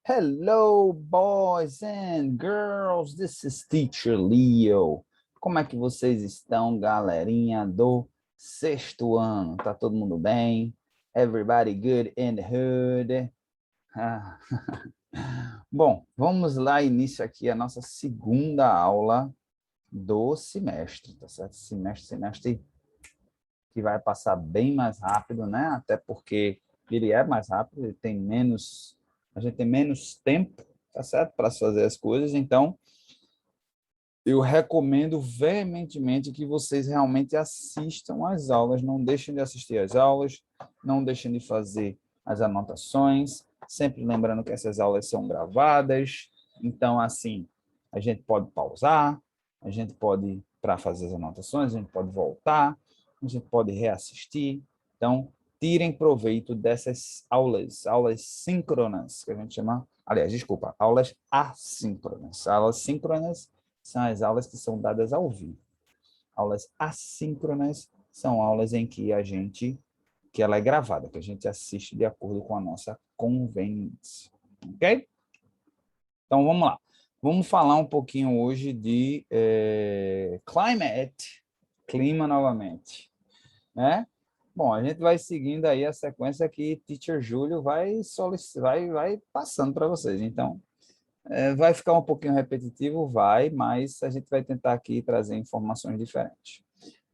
Hello, boys and girls. This is Teacher Leo. Como é que vocês estão, galerinha do sexto ano? Tá todo mundo bem? Everybody good in the hood? Ah. Bom, vamos lá, início aqui a nossa segunda aula do semestre, tá certo? Semestre que vai passar bem mais rápido, né? Até porque ele é mais rápido, ele tem menos, a gente tem menos tempo, tá certo? Para fazer as coisas, então eu recomendo veementemente que vocês realmente assistam às aulas, não deixem de assistir às aulas, não deixem de fazer as anotações, sempre lembrando que essas aulas são gravadas, então assim, a gente pode pausar, a gente pode, para fazer as anotações, a gente pode voltar, a gente pode reassistir, então tirem proveito dessas aulas síncronas, que a gente chama, aliás, desculpa, aulas assíncronas. Aulas síncronas são as aulas que são dadas ao vivo. Aulas assíncronas são aulas em que que ela é gravada, que a gente assiste de acordo com a nossa conveniência. Ok? Então, vamos lá. Vamos falar um pouquinho hoje de climate, clima novamente, né? Bom, a gente vai seguindo aí a sequência que Teacher Júlio vai passando para vocês. Então, vai ficar um pouquinho repetitivo, vai, mas a gente vai tentar aqui trazer informações diferentes.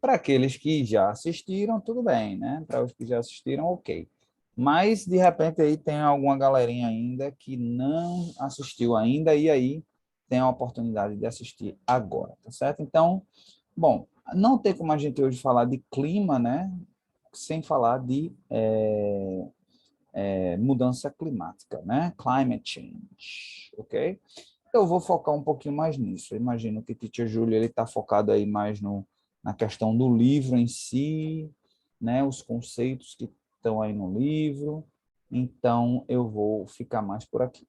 Para aqueles que já assistiram, tudo bem, né? Para os que já assistiram, ok. Mas, de repente, aí tem alguma galerinha ainda que não assistiu ainda, e aí tem a oportunidade de assistir agora, tá certo? Então, bom, não tem como a gente hoje falar de clima, né? Sem falar de mudança climática, né? Climate change, ok? Eu vou focar um pouquinho mais nisso. Eu imagino que Teacher Júlio ele está focado aí mais na questão do livro em si, né? Os conceitos que estão aí no livro. Então, eu vou ficar mais por aqui.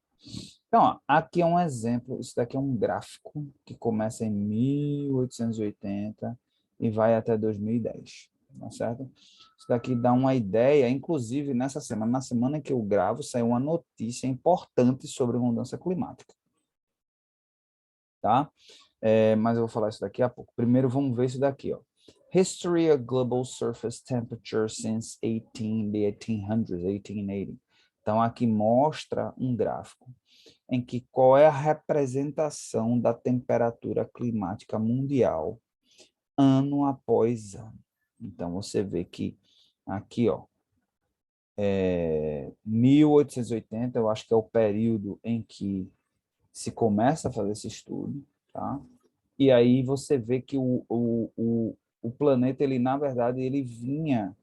Então, ó, aqui é um exemplo. Isso daqui é um gráfico que começa em 1880 e vai até 2010, tá certo? Isso daqui dá uma ideia, inclusive na semana que eu gravo, saiu uma notícia importante sobre mudança climática, tá? Mas eu vou falar isso daqui a pouco. Primeiro, vamos ver isso daqui, ó. History of global surface temperature since the 1800s, 1880. Então, aqui mostra um gráfico em que qual é a representação da temperatura climática mundial ano após ano. Então, você vê que aqui, ó, 1880, eu acho que é o período em que se começa a fazer esse estudo, tá? E aí você vê que o planeta, ele, na verdade, ele vinha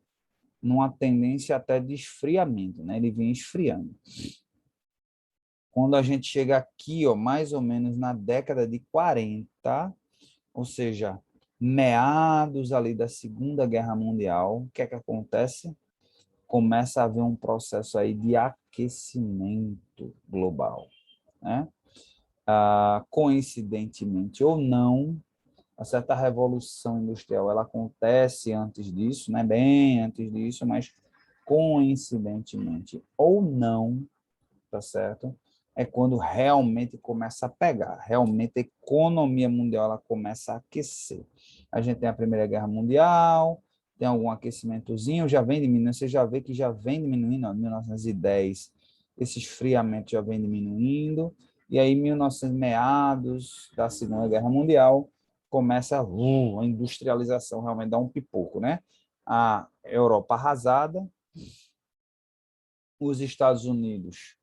numa tendência até de esfriamento, né? Ele vinha esfriando. Quando a gente chega aqui, ó, mais ou menos na década de 40, ou seja, meados ali da Segunda Guerra Mundial, o que é que acontece? Começa a haver um processo aí de aquecimento global, né? Coincidentemente ou não, a certa revolução industrial ela acontece antes disso, né? Bem antes disso, mas coincidentemente ou não, tá certo? É quando realmente começa a pegar, realmente a economia mundial ela começa a aquecer. A gente tem a Primeira Guerra Mundial, tem algum aquecimentozinho, já vem diminuindo, você já vê que já vem diminuindo, ó, 1910, esse esfriamento já vem diminuindo, e aí 1900, meados da Segunda Guerra Mundial, começa a industrialização realmente dá um pipoco, né? A Europa arrasada, os Estados Unidos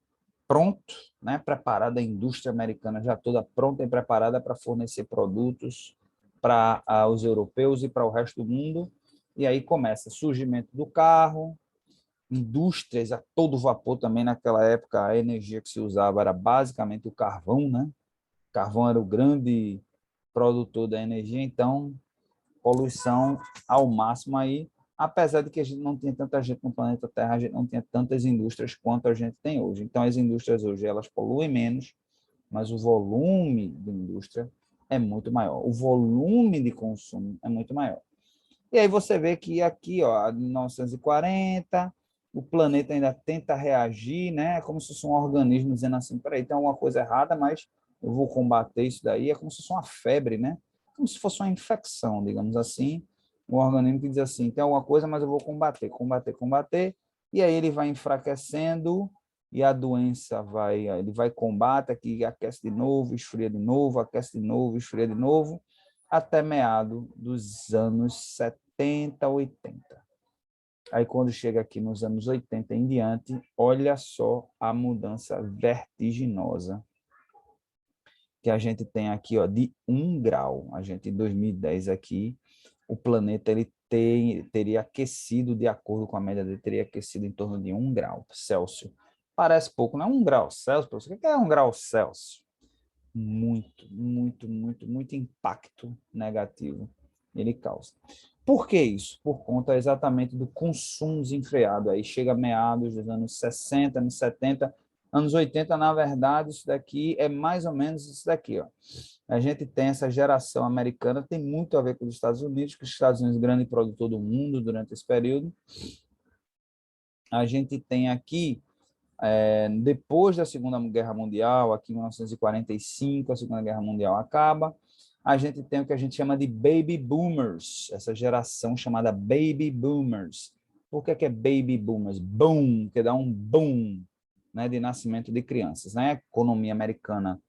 pronto, né, preparada, a indústria americana já toda pronta e preparada para fornecer produtos para os europeus e para o resto do mundo. E aí começa surgimento do carro, indústrias a todo vapor também naquela época, a energia que se usava era basicamente o carvão, né? O carvão era o grande produtor da energia, então poluição ao máximo aí, apesar de que a gente não tinha tanta gente no planeta Terra, a gente não tinha tantas indústrias quanto a gente tem hoje. Então, as indústrias hoje, elas poluem menos, mas o volume de indústria é muito maior. O volume de consumo é muito maior. E aí você vê que aqui, ó, 1940, o planeta ainda tenta reagir, né? É como se fosse um organismo dizendo assim, peraí, tem alguma coisa errada, mas eu vou combater isso daí. É como se fosse uma febre, né? Como se fosse uma infecção, digamos assim. Um organismo que diz assim, tem alguma coisa, mas eu vou combater, combater, combater. E aí ele vai enfraquecendo e a doença ele vai combate, aqui aquece de novo, esfria de novo, aquece de novo, esfria de novo, até meado dos anos 70, 80. Aí, quando chega aqui nos anos 80 em diante, olha só a mudança vertiginosa que a gente tem aqui, ó, de 1 grau. A gente, em 2010 aqui, o planeta teria aquecido, de acordo com a média dele, teria aquecido em torno de 1 grau Celsius. Parece pouco, não é 1 grau Celsius? O que é 1 grau Celsius? Muito, muito, muito, muito impacto negativo ele causa. Por que isso? Por conta exatamente do consumo desenfreado. Aí chega a meados dos anos 60, anos 70, anos 80, na verdade, isso daqui é mais ou menos isso daqui, ó. A gente tem essa geração americana, tem muito a ver com os Estados Unidos, que os Estados Unidos é o grande produtor do mundo durante esse período. A gente tem aqui depois da Segunda Guerra Mundial, aqui em 1945, a Segunda Guerra Mundial acaba, a gente tem o que a gente chama de Baby Boomers, essa geração chamada Baby Boomers. Por que é Baby Boomers? Boom, que dá um boom, né, de nascimento de crianças, né? A economia americana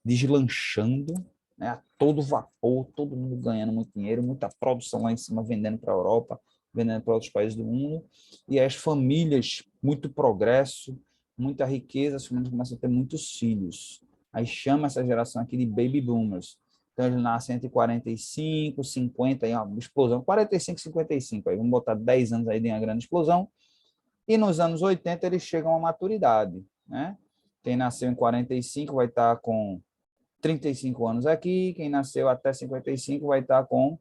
deslanchando, né, a todo vapor, todo mundo ganhando muito dinheiro, muita produção lá em cima, vendendo para a Europa, vendendo para outros países do mundo, e as famílias, muito progresso, muita riqueza, as famílias começam a ter muitos filhos. Aí chama essa geração aqui de Baby Boomers. Então, eles nascem entre 45, 50, aí uma explosão, 45, 55, aí vamos botar 10 anos aí de uma grande explosão, e nos anos 80 eles chegam à maturidade, né? Quem nasceu em 45 vai estar com 35 anos aqui, quem nasceu até 55 vai estar com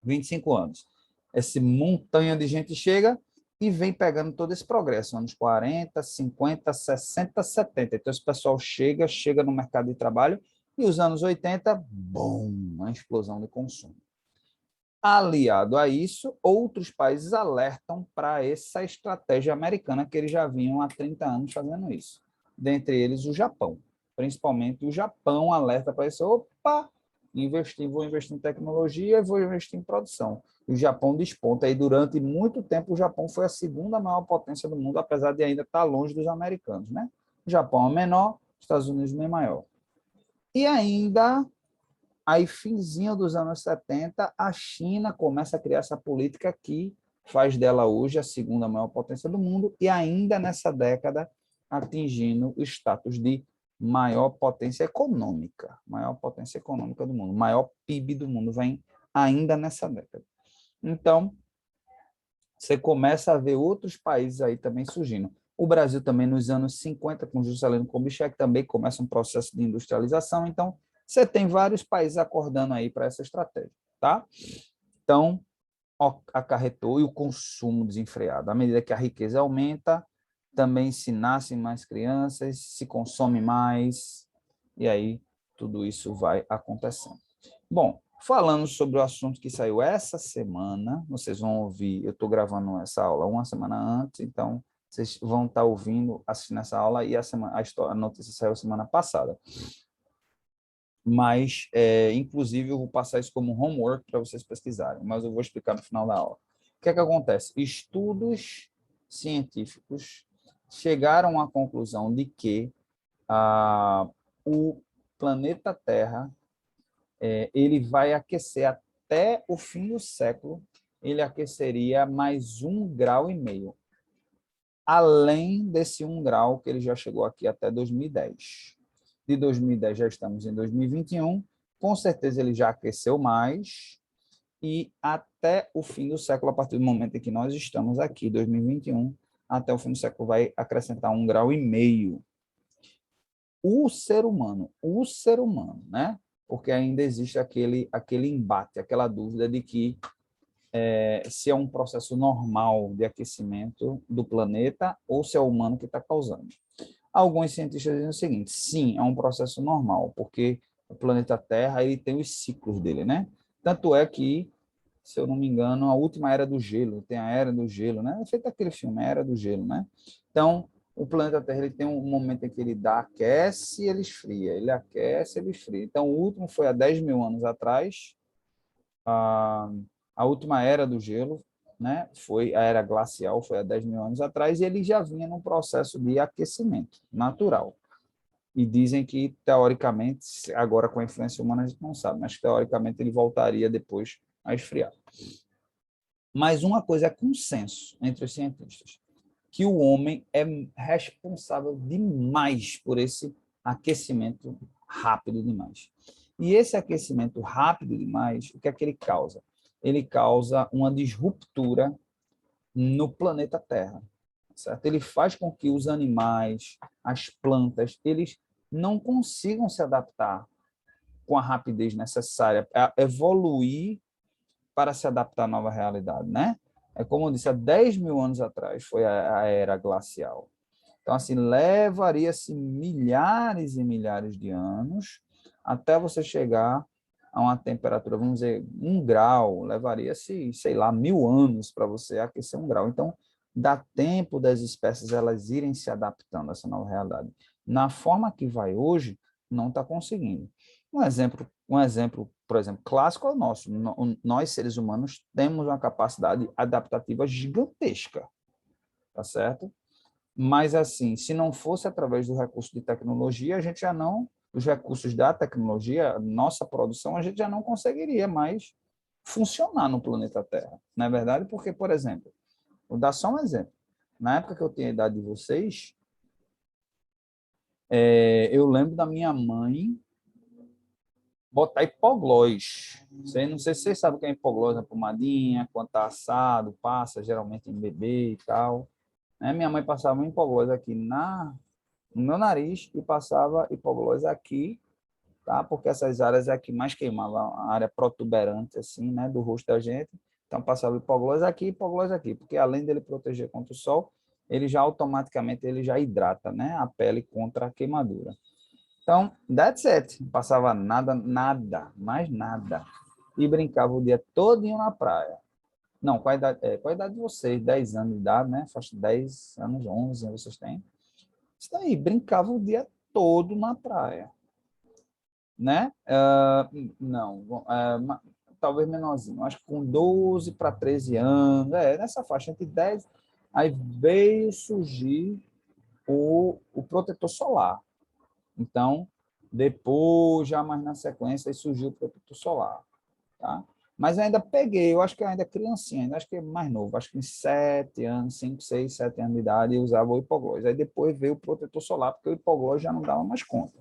25 anos. Essa montanha de gente chega e vem pegando todo esse progresso, anos 40, 50, 60, 70. Então, esse pessoal chega no mercado de trabalho e os anos 80, bom, uma explosão de consumo. Aliado a isso, outros países alertam para essa estratégia americana que eles já vinham há 30 anos fazendo isso. Dentre eles, o Japão. Principalmente o Japão alerta para isso. Opa, vou investir em tecnologia e vou investir em produção. O Japão desponta. E durante muito tempo, o Japão foi a segunda maior potência do mundo, apesar de ainda estar longe dos americanos, né? O Japão é menor, os Estados Unidos é maior. E ainda aí, finzinho dos anos 70, a China começa a criar essa política que faz dela hoje a segunda maior potência do mundo e ainda nessa década atingindo o status de maior potência econômica do mundo, maior PIB do mundo, vem ainda nessa década. Então, você começa a ver outros países aí também surgindo. O Brasil também nos anos 50, com Juscelino Kubitschek, também começa um processo de industrialização, então você tem vários países acordando aí para essa estratégia, tá? Então, acarretou e o consumo desenfreado. À medida que a riqueza aumenta, também se nascem mais crianças, se consome mais, e aí tudo isso vai acontecendo. Bom, falando sobre o assunto que saiu essa semana, vocês vão ouvir, eu estou gravando essa aula uma semana antes, então vocês vão estar ouvindo, assistindo essa aula, e a notícia saiu semana passada. Mas, inclusive, eu vou passar isso como homework para vocês pesquisarem, mas eu vou explicar no final da aula. O que é que acontece? Estudos científicos chegaram à conclusão de que o planeta Terra ele vai aquecer até o fim do século, ele aqueceria mais 1,5 graus, além desse 1 grau que ele já chegou aqui até 2010. De 2010 já estamos em 2021, com certeza ele já aqueceu mais, e até o fim do século, a partir do momento em que nós estamos aqui, 2021, até o fim do século vai acrescentar 1,5 graus. O ser humano, né? Porque ainda existe aquele embate, aquela dúvida de que se é um processo normal de aquecimento do planeta ou se é o humano que está causando. Alguns cientistas dizem o seguinte: sim, é um processo normal, porque o planeta Terra ele tem os ciclos dele, né? Tanto é que se eu não me engano, a última era do gelo, tem a era do gelo, né? É feito aquele filme, a era do gelo, né? Então, o planeta Terra ele tem um momento em que ele aquece e ele esfria, ele aquece e ele esfria. Então, o último foi há 10 mil anos atrás, a, a última era do gelo, né? Foi a era glacial, foi há 10 mil anos atrás, e ele já vinha num processo de aquecimento natural. E dizem que, teoricamente, agora com a influência humana a gente não sabe, mas teoricamente ele voltaria depois a esfriar. Mas uma coisa é consenso entre os cientistas, que o homem é responsável demais por esse aquecimento rápido demais. E esse aquecimento rápido demais, o que é que ele causa? Ele causa uma disruptura no planeta Terra, certo? Ele faz com que os animais, as plantas, eles não consigam se adaptar com a rapidez necessária para evoluir para se adaptar à nova realidade, né? É como eu disse, há 10 mil anos atrás foi a era glacial. Então, assim, levaria-se milhares e milhares de anos até você chegar a uma temperatura, vamos dizer, 1 grau, levaria-se, sei lá, 1000 anos para você aquecer 1 grau. Então, dá tempo das espécies elas irem se adaptando a essa nova realidade. Na forma que vai hoje, não está conseguindo. Um exemplo, por exemplo, clássico é o nosso. Nós, seres humanos, temos uma capacidade adaptativa gigantesca, tá certo? Mas, assim, se não fosse através do recurso de tecnologia, a gente já não, os recursos da tecnologia, nossa produção, a gente já não conseguiria mais funcionar no planeta Terra. Não é verdade? Porque, por exemplo, vou dar só um exemplo. Na época que eu tinha a idade de vocês, eu lembro da minha mãe botar hipoglós. Não sei se vocês sabem o que é hipoglós, a pomadinha, quando está assado, passa geralmente em bebê e tal. Né? Minha mãe passava um hipoglós aqui no meu nariz e passava hipoglós aqui, tá? Porque essas áreas é a que mais queimava, a área protuberante, assim, né, do rosto da gente. Então, passava hipoglós aqui, porque além dele proteger contra o sol, ele já automaticamente ele já hidrata, né, a pele contra a queimadura. Então, that's it. Não passava nada, nada, mais nada. E brincava o dia todinho na praia. Não, com a idade de vocês, 10 anos de idade, né? Faz 10 anos, 11 vocês têm. Isso daí, brincava o dia todo na praia, né? Não, talvez menorzinho. Acho que com 12 para 13 anos, nessa faixa, entre 10. Aí veio surgir o protetor solar. Então, depois, já mais na sequência, aí surgiu o protetor solar, tá? Mas ainda peguei, eu acho que ainda criancinha, ainda acho que é mais novo, acho que em 7 anos, 5, 6, 7 anos de idade, eu usava o hipoglós. Aí depois veio o protetor solar, porque o hipoglós já não dava mais conta.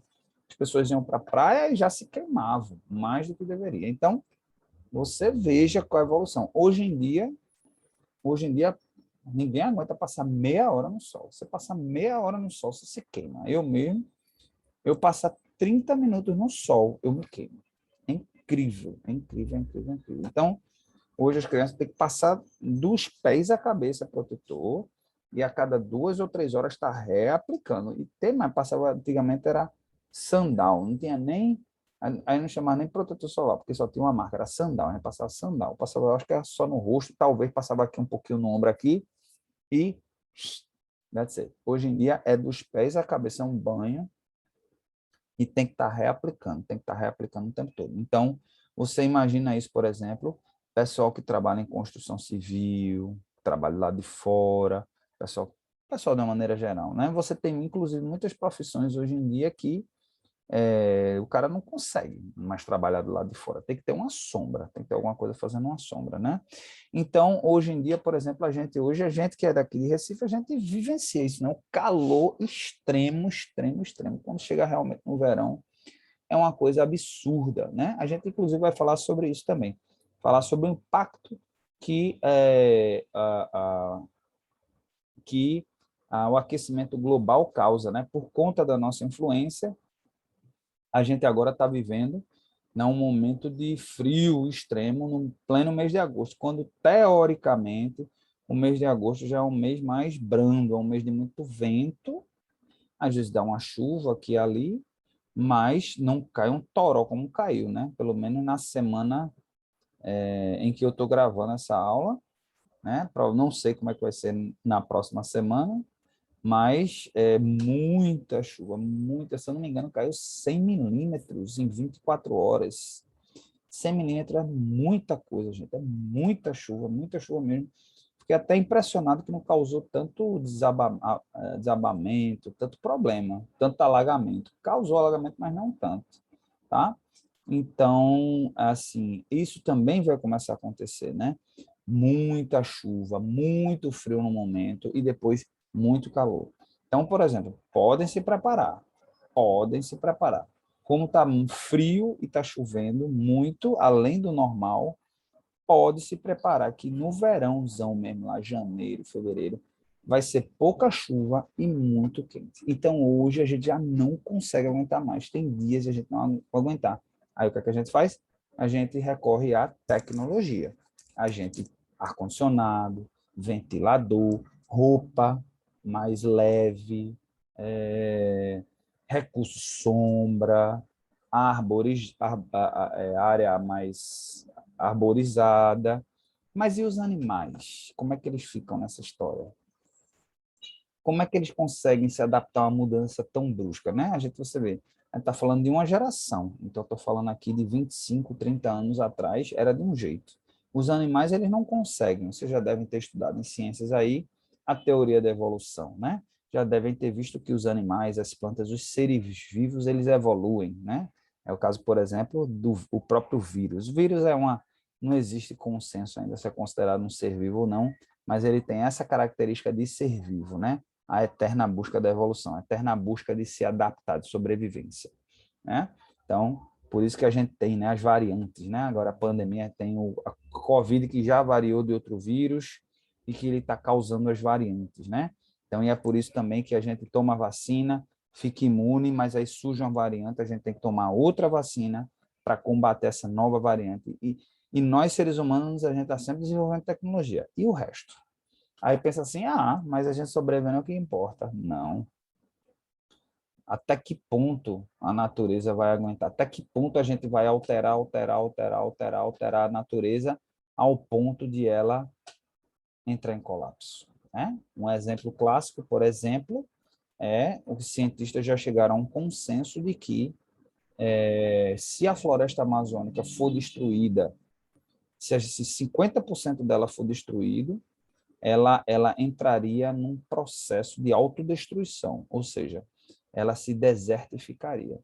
As pessoas iam para a praia e já se queimavam, mais do que deveria. Então, você veja qual a evolução. Hoje em dia, ninguém aguenta passar meia hora no sol. Você passa meia hora no sol, você se queima. Eu mesmo, eu passar 30 minutos no sol, eu me queimo. É incrível, é incrível, é incrível, é incrível. Então, hoje as crianças têm que passar dos pés à cabeça protetor e a cada 2 ou 3 horas está reaplicando. E tem mais, passava, antigamente era sandal, não tinha nem, aí não chamava nem protetor solar, porque só tinha uma marca, era sandal, a gente passava sandal, passava, eu acho que era só no rosto, talvez passava aqui um pouquinho no ombro aqui e that's it. Hoje em dia é dos pés à cabeça, é um banho, e tem que estar reaplicando, tem que estar reaplicando o tempo todo. Então, você imagina isso, por exemplo, pessoal que trabalha em construção civil, trabalha lá de fora, pessoal de uma maneira geral, né? Você tem, inclusive, muitas profissões hoje em dia que o cara não consegue mais trabalhar do lado de fora. Tem que ter uma sombra, tem que ter alguma coisa fazendo uma sombra, né? Então, hoje em dia, por exemplo, a gente que é daqui de Recife, a gente vivencia isso, né? O calor extremo, extremo, extremo. Quando chega realmente no verão, é uma coisa absurda, né? A gente, inclusive, vai falar sobre isso também. Falar sobre o impacto que, o aquecimento global causa, né? Por conta da nossa influência, a gente agora está vivendo um momento de frio extremo no pleno mês de agosto, quando, teoricamente, o mês de agosto já é um mês mais brando, é um mês de muito vento, às vezes dá uma chuva aqui e ali, mas não cai um toró como caiu, né? Pelo menos na semana em que eu estou gravando essa aula, né? Não sei como é que vai ser na próxima semana, mas muita chuva, muita, se eu não me engano, caiu 100 milímetros em 24 horas. 100 milímetros é muita coisa, gente, é muita chuva mesmo. Fiquei até impressionado que não causou tanto desabamento, tanto problema, tanto alagamento. Causou alagamento, mas não tanto, tá? Então, assim, isso também vai começar a acontecer, né? Muita chuva, muito frio no momento e depois muito calor. Então, por exemplo, podem se preparar. Como está frio e está chovendo muito, além do normal, pode se preparar que no verãozão mesmo, lá janeiro, fevereiro, vai ser pouca chuva e muito quente. Então, hoje a gente já não consegue aguentar mais. Tem dias que a gente não vai aguentar. Aí, o que é que a gente faz? A gente recorre à tecnologia. A gente, ar-condicionado, ventilador, roupa mais leve, recurso sombra, área mais arborizada. Mas e os animais? Como é que eles ficam nessa história? Como é que eles conseguem se adaptar a uma mudança tão brusca, né? Você vê, a gente está falando de uma geração, então estou falando aqui de 25, 30 anos atrás, era de um jeito. Os animais, eles não conseguem, vocês já devem ter estudado em ciências aí, a teoria da evolução, né? Já devem ter visto que os animais, as plantas, os seres vivos, eles evoluem, né? É o caso, por exemplo, do o próprio vírus. O vírus não existe consenso ainda se é considerado um ser vivo ou não, mas ele tem essa característica de ser vivo, né? A eterna busca da evolução, a eterna busca de se adaptar, de sobrevivência, né? Então, por isso que a gente tem, né, as variantes, né? Agora a pandemia tem a Covid que já variou de outro vírus e que ele está causando as variantes, né? Então, e é por isso também que a gente toma vacina, fica imune, mas aí surge uma variante, a gente tem que tomar outra vacina para combater essa nova variante. E nós, seres humanos, a gente está sempre desenvolvendo tecnologia. E o resto? Aí pensa assim, mas a gente sobrevivendo é o que importa. Não. Até que ponto a natureza vai aguentar? Até que ponto a gente vai alterar a natureza ao ponto de ela entrar em colapso, né? Um exemplo clássico, por exemplo, os cientistas já chegaram a um consenso de que se a floresta amazônica for destruída, se 50% dela for destruído, ela entraria num processo de autodestruição, ou seja, ela se desertificaria.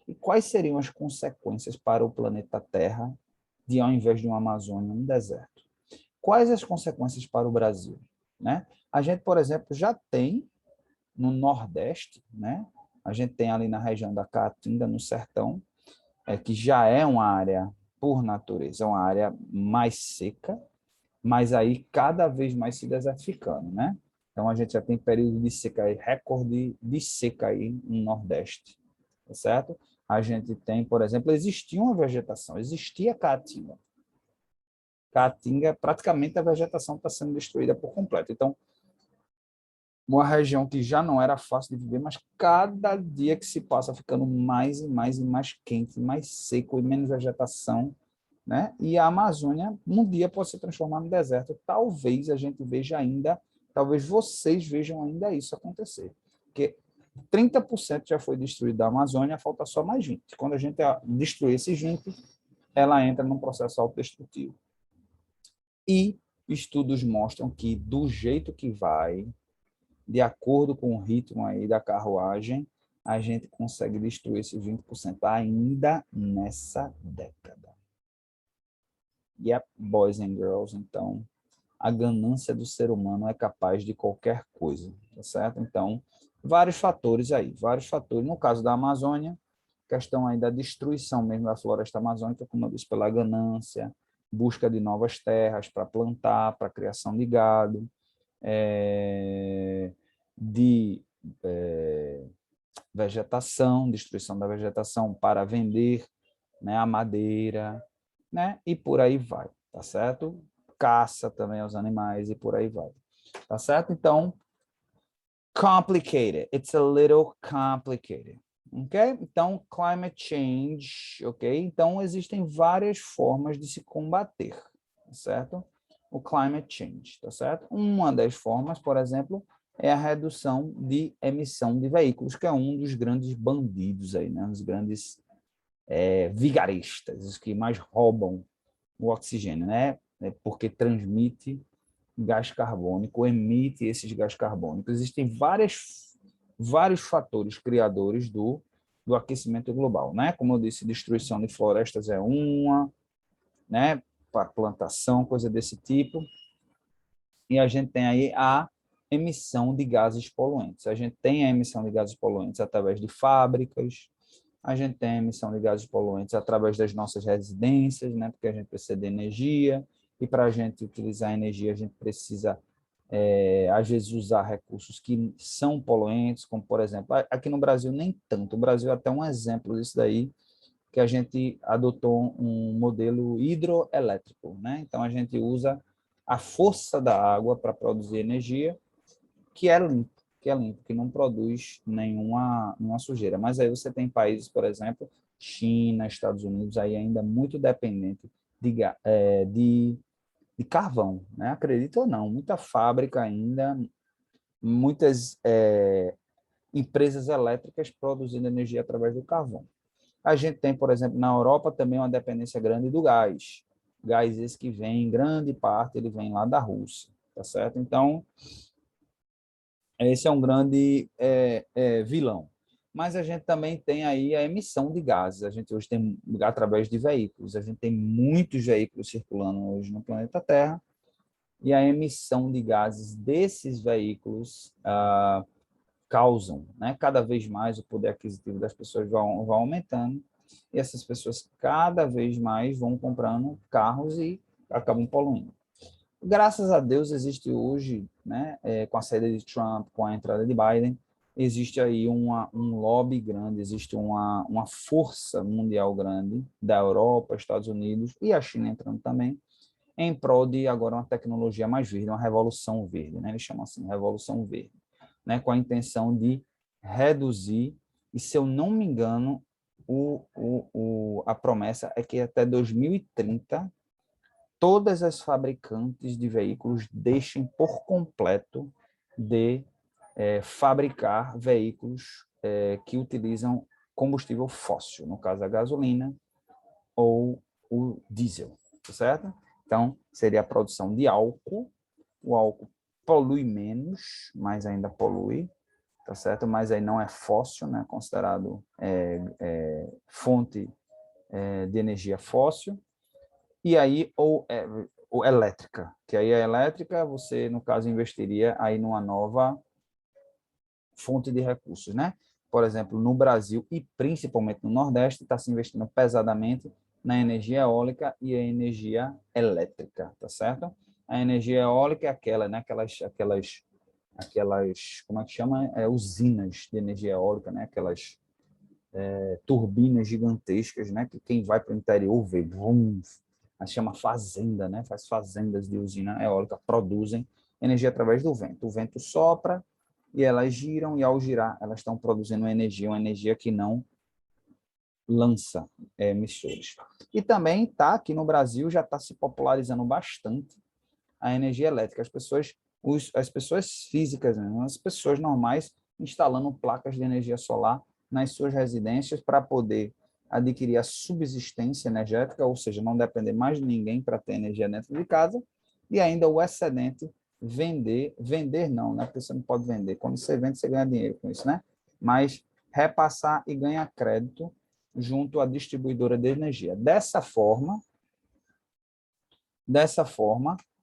E quais seriam as consequências para o planeta Terra de, ao invés de uma Amazônia, um deserto? Quais as consequências para o Brasil? Né? A gente, por exemplo, já tem no Nordeste, né? A gente tem ali na região da Caatinga, no Sertão, que já é uma área, por natureza, uma área mais seca, mas aí cada vez mais se desertificando, né? Então a gente já tem período de seca aí, recorde de seca aí no Nordeste, tá certo? A gente tem, por exemplo, existia uma vegetação, existia caatinga. Caatinga, praticamente a vegetação está sendo destruída por completo. Então, uma região que já não era fácil de viver, mas cada dia que se passa ficando mais e mais e mais quente, mais seco e menos vegetação, né? E a Amazônia, um dia pode se transformar no deserto. Talvez a gente veja ainda, talvez vocês vejam ainda isso acontecer. Porque 30% já foi destruído da Amazônia, falta só mais 20%. Quando a gente destruir esses 20%, ela entra num processo autodestrutivo. E estudos mostram que, do jeito que vai, de acordo com o ritmo aí da carruagem, a gente consegue destruir esses 20% ainda nessa década. Yep, boys and girls, então, a ganância do ser humano é capaz de qualquer coisa, tá certo? Então, vários fatores aí, vários fatores. No caso da Amazônia, questão aí da destruição mesmo da floresta amazônica, como eu disse, pela ganância, busca de novas terras para plantar, para criação de gado, de vegetação, destruição da vegetação para vender, né, a madeira, né, e por aí vai, tá certo? Caça também aos animais e por aí vai, tá certo? Então, complicated, it's a little complicated, Ok? Então, climate change, ok? Então, existem várias formas de se combater, certo? O climate change, tá certo? Uma das formas, por exemplo, é a redução de emissão de veículos, que é um dos grandes bandidos aí, né? Os grandes vigaristas, os que mais roubam o oxigênio, né? Porque transmite gás carbônico, emite esses gás carbônicos. Existem vários fatores criadores do aquecimento global, né? Como eu disse, destruição de florestas é uma, né? Para plantação, coisa desse tipo. E a gente tem aí a emissão de gases poluentes. A gente tem a emissão de gases poluentes através de fábricas, a gente tem a emissão de gases poluentes através das nossas residências, né? Porque a gente precisa de energia, e para a gente utilizar a energia, a gente precisa, às vezes, usar recursos que são poluentes, como, por exemplo, aqui no Brasil nem tanto. O Brasil é até um exemplo disso daí, que a gente adotou um modelo hidroelétrico, né? Então, a gente usa a força da água para produzir energia, que não produz nenhuma sujeira. Mas aí você tem países, por exemplo, China, Estados Unidos, aí ainda muito dependente de carvão, né? Acredita ou não, muita fábrica ainda, muitas empresas elétricas produzindo energia através do carvão. A gente tem, por exemplo, na Europa também uma dependência grande do gás. Gás esse que vem, em grande parte, ele vem lá da Rússia, tá certo? Então, esse é um grande vilão. Mas a gente também tem aí a emissão de gases. A gente hoje tem, através de veículos, a gente tem muitos veículos circulando hoje no planeta Terra, e a emissão de gases desses veículos causam, né? Cada vez mais o poder aquisitivo das pessoas vai aumentando, e essas pessoas cada vez mais vão comprando carros e acabam poluindo. Graças a Deus existe hoje, né, com a saída de Trump, com a entrada de Biden, existe aí um lobby grande, existe uma força mundial grande da Europa, Estados Unidos e a China entrando também, em prol de agora uma tecnologia mais verde, uma revolução verde, né? Eles chamam assim, revolução verde, né? Com a intenção de reduzir, e se eu não me engano, a promessa é que até 2030 todas as fabricantes de veículos deixem por completo de fabricar veículos que utilizam combustível fóssil, no caso a gasolina ou o diesel, certo? Então, seria a produção de álcool. O álcool polui menos, mas ainda polui, tá certo? Mas aí não é fóssil, né? Considerado fonte de energia fóssil. E aí, ou elétrica, que aí a elétrica, você, no caso, investiria aí numa nova fonte de recursos, né? Por exemplo, no Brasil e principalmente no Nordeste, está se investindo pesadamente na energia eólica e a energia elétrica, tá certo? A energia eólica é aquela, né? Aquelas, como é que chama? Usinas de energia eólica, né? Aquelas turbinas gigantescas, né? Que quem vai para o interior vê, vum, chama fazenda, né? Faz fazendas de usina eólica, produzem energia através do vento. O vento sopra e elas giram, e ao girar elas estão produzindo uma energia que não lança emissores. E também está aqui no Brasil, já está se popularizando bastante a energia elétrica. As pessoas físicas, né? As pessoas normais instalando placas de energia solar nas suas residências para poder adquirir a subsistência energética, ou seja, não depender mais de ninguém para ter energia dentro de casa, e ainda o excedente vender não, né? Porque você não pode vender. Quando você vende, você ganha dinheiro com isso, né? Mas repassar e ganhar crédito junto à distribuidora de energia. Dessa forma,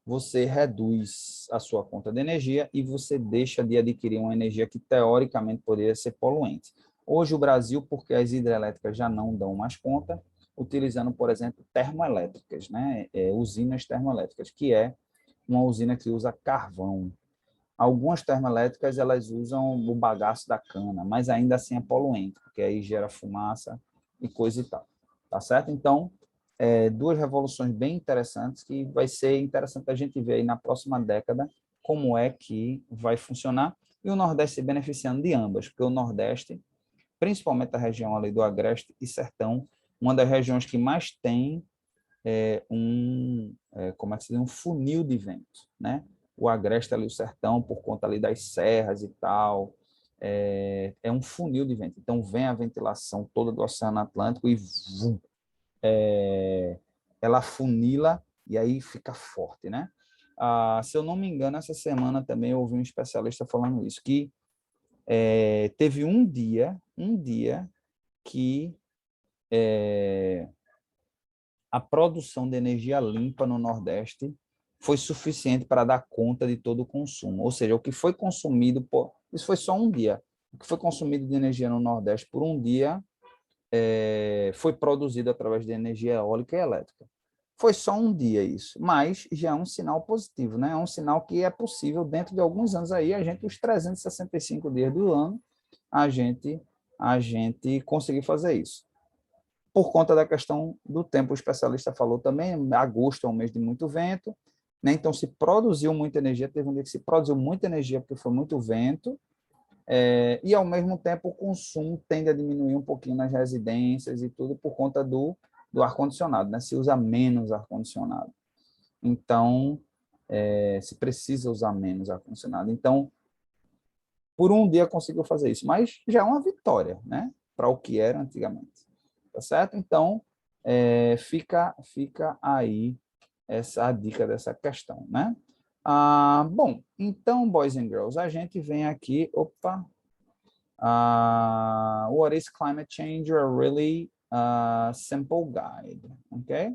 você reduz a sua conta de energia e você deixa de adquirir uma energia que teoricamente poderia ser poluente. Hoje o Brasil, porque as hidrelétricas já não dão mais conta, utilizando, por exemplo, termoelétricas, né? Usinas termoelétricas, que é uma usina que usa carvão. Algumas termoelétricas elas usam o bagaço da cana, mas ainda assim é poluente, porque aí gera fumaça e coisa e tal. Tá certo? Então, duas revoluções bem interessantes que vai ser interessante a gente ver aí na próxima década como é que vai funcionar, e o Nordeste se beneficiando de ambas, porque o Nordeste principalmente a região ali do Agreste e Sertão, uma das regiões que mais tem como é que se diz? Um funil de vento, né? O Agreste ali, o Sertão, por conta ali das serras e tal, é um funil de vento. Então, vem a ventilação toda do Oceano Atlântico e vum, ela funila e aí fica forte, né? Se eu não me engano, essa semana também eu ouvi um especialista falando isso, que teve um dia que a produção de energia limpa no Nordeste foi suficiente para dar conta de todo o consumo. Ou seja, o que foi consumido, isso foi só um dia, o que foi consumido de energia no Nordeste por um dia foi produzido através de energia eólica e elétrica. Foi só um dia isso, mas já é um sinal positivo, né? É um sinal que é possível, dentro de alguns anos aí, os 365 dias do ano, a gente, a gente conseguir fazer isso. Por conta da questão do tempo, o especialista falou também, agosto é um mês de muito vento, né? Então se produziu muita energia, teve um dia que se produziu muita energia porque foi muito vento, e ao mesmo tempo o consumo tende a diminuir um pouquinho nas residências e tudo por conta do ar-condicionado, né? Se usa menos ar-condicionado. Então, se precisa usar menos ar-condicionado. Então, por um dia conseguiu fazer isso, mas já é uma vitória, né? Para o que era antigamente. Tá certo? Então, fica aí essa dica dessa questão, né? Bom, então, boys and girls, a gente vem aqui, what is climate change? A really simple guide, ok?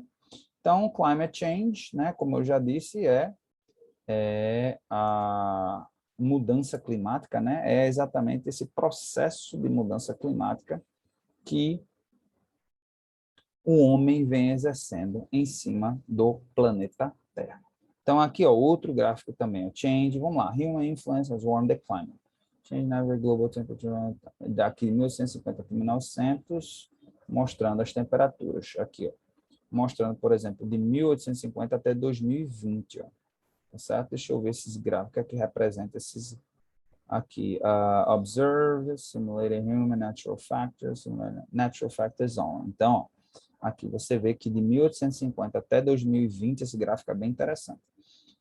Então, climate change, né, como eu já disse, é a mudança climática, né? É exatamente esse processo de mudança climática que o homem vem exercendo em cima do planeta Terra. Então, aqui, ó, outro gráfico também, o change, vamos lá, human influence has warmed the climate. Change in average global temperature, daqui de 1850 para 1900, mostrando as temperaturas, aqui, ó, mostrando, por exemplo, de 1850 até 2020, ó, tá certo? Deixa eu ver esses gráficos que representam esses aqui, observe, simulated human natural factors only. Então, ó, aqui você vê que de 1850 até 2020, esse gráfico é bem interessante.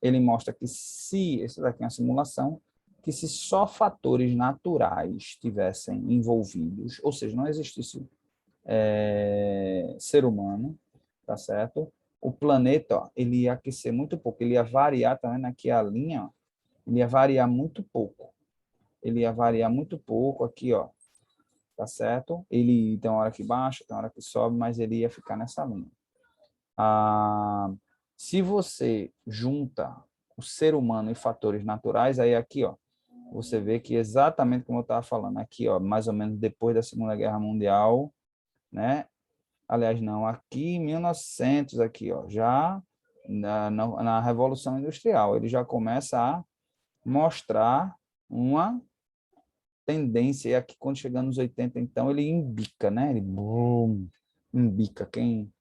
Ele mostra que esse daqui é uma simulação, que se só fatores naturais tivessem envolvidos, ou seja, não existisse ser humano, tá certo? O planeta, ó, ele ia aquecer muito pouco, ele ia variar, tá vendo aqui a linha, ó, ele ia variar muito pouco. Ele ia variar muito pouco aqui, ó, tá certo? Ele tem uma hora que baixa, tem uma hora que sobe, mas ele ia ficar nessa linha. Se você junta o ser humano e fatores naturais, aí aqui, ó, você vê que exatamente como eu estava falando, aqui, ó, mais ou menos depois da Segunda Guerra Mundial, né? Aliás, não, aqui em 1900, aqui, ó, já na Revolução Industrial, ele já começa a mostrar uma tendência, e aqui quando chega nos 80, então, ele embica, né? Ele boom, embica. Quem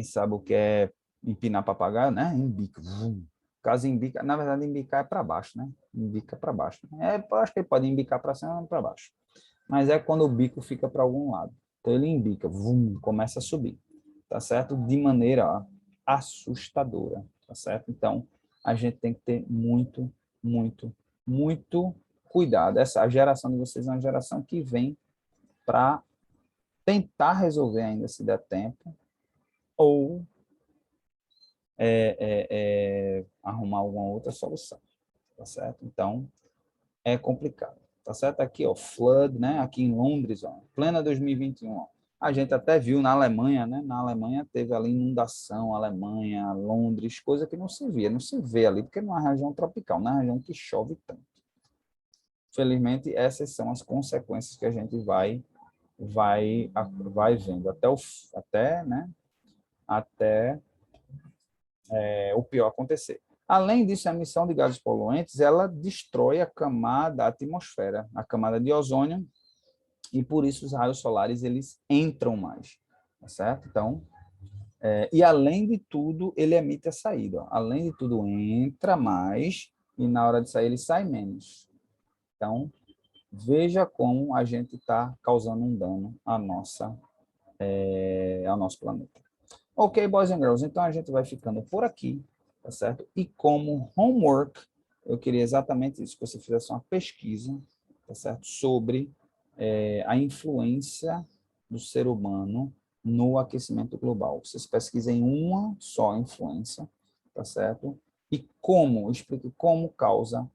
sabe o que é empinar papagaio, né? Embica. Vum. Caso embica, na verdade, embicar é para baixo, né? Embica para baixo. Eu acho que ele pode embicar para cima ou para baixo. Mas é quando o bico fica para algum lado. Então ele embica, vum, começa a subir. Tá certo? De maneira assustadora. Tá certo? Então, a gente tem que ter muito, muito, muito cuidado. Essa a geração de vocês é uma geração que vem para tentar resolver ainda se der tempo, ou arrumar alguma outra solução, tá certo? Então, é complicado, tá certo? Aqui, ó, flood, né? Aqui em Londres, ó, plena 2021, ó. A gente até viu na Alemanha, né? Na Alemanha teve ali inundação, Alemanha, Londres, coisa que não se via, não se vê ali, porque não é uma região tropical, não é uma região que chove tanto. Felizmente, essas são as consequências que a gente vai vendo até o pior acontecer. Além disso, a emissão de gases poluentes, ela destrói a camada, a atmosfera, a camada de ozônio, e por isso os raios solares eles entram mais, tá certo? Então, e além de tudo, ele emite a saída. Ó. Além de tudo, entra mais e na hora de sair ele sai menos. Então, Veja como a gente está causando um dano ao nosso planeta. Ok, boys and girls, então a gente vai ficando por aqui, tá certo? E como homework, eu queria exatamente isso, que você fizesse uma pesquisa, tá certo? Sobre a influência do ser humano no aquecimento global. Vocês pesquisem uma só influência, tá certo? E como, explique como causa,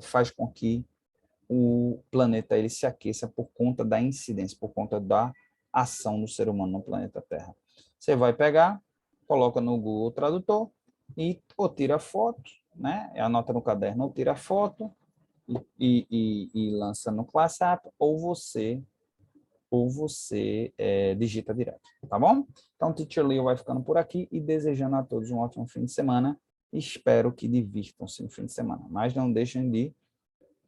faz com que o planeta ele se aqueça por conta da incidência, por conta da ação do ser humano no planeta Terra. Você vai pegar, coloca no Google Tradutor e ou tira foto, né? Anota no caderno, ou tira foto e lança no WhatsApp, ou você digita direto, tá bom? Então, Teacher Leo vai ficando por aqui e desejando a todos um ótimo fim de semana. Espero que divirtam-se no fim de semana, mas não deixem de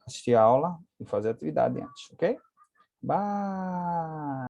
assistir a aula e fazer atividade antes, ok? Bye!